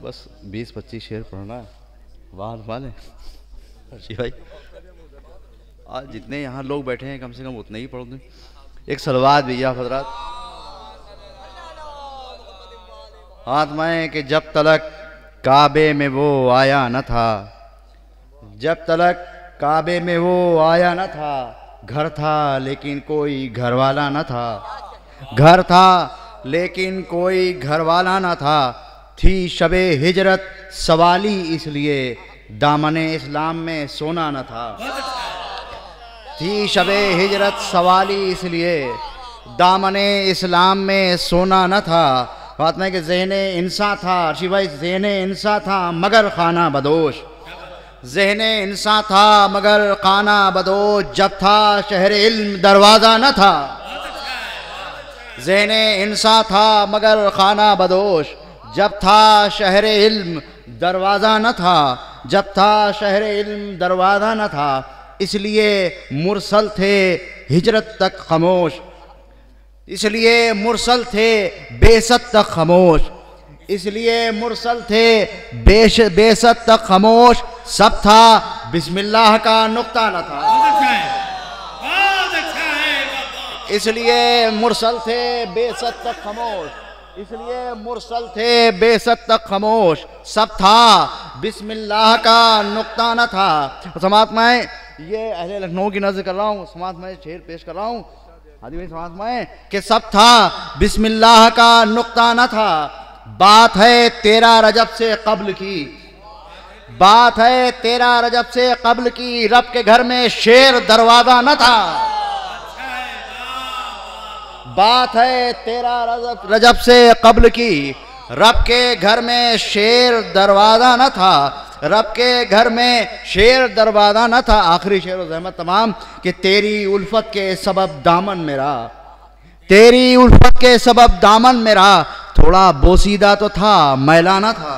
बस 20-25 शेर पढ़ना है। वाह वाले जी भाई, आज जितने यहाँ लोग बैठे हैं कम से कम उतने ही पढ़ दें। एक सलवात भैया हजरात, आत्माएं कि जब तलक काबे में वो आया न था, जब तलक काबे में वो आया न था, घर था लेकिन कोई घर वाला न था, घर था लेकिन कोई घर वाला न था, थी शबे हिजरत सवाली इसलिए दामने इस्लाम में सोना न था, थी शबे हिजरत सवाली इसलिए दामने इस्लाम में सोना न था। बात में कि ज़हने इंसान था अर्शी भाई, ज़हने इंसान था मगर खाना बदोश, ज़हने इंसान था मगर खाना बदोश, जब था शहर इल्म दरवाज़ा न था, ज़हने इंसान था मगर खाना बदोश, जब था शहर इल्म दरवाज़ा न था, जब था शहर इल्म दरवाज़ा न था, इसलिए मुरसल थे हिजरत तक खामोश, इसलिए मुरसल थे बेसत तक खामोश, इसलिए मुरसल थे बेसत तक खामोश, सब था बिस्मिल्लाह का नुक्ता न था, इसलिए मुरसल थे बेसत तक खामोश, इसलिए मुरसल थे बेसत तक खामोश, सब था बिस्मिल्लाह का नुक्ता न था। समात में ये अहले लखनऊ की नज़र कर रहा हूँ, समात में शेर पेश कर रहा हूँ हाजी भाई, समात में कि सब था बिस्मिल्लाह का नुक्ता न था, बात है 13 रजब से कब्ल की, बात है 13 रजब से कब्ल की, रब के घर में शेर दरवाजा न था, बात है 13 रजब से कब्ल की, रब के घर में शेर दरवाजा न था, रब के घर में शेर दरवाजा न था। आखिरी शेर व ज़हमत तमाम कि तेरी उल्फत के सबब दामन मेरा, तेरी उल्फत के सबब दामन मेरा, थोड़ा बोसीदा तो था मैला न था,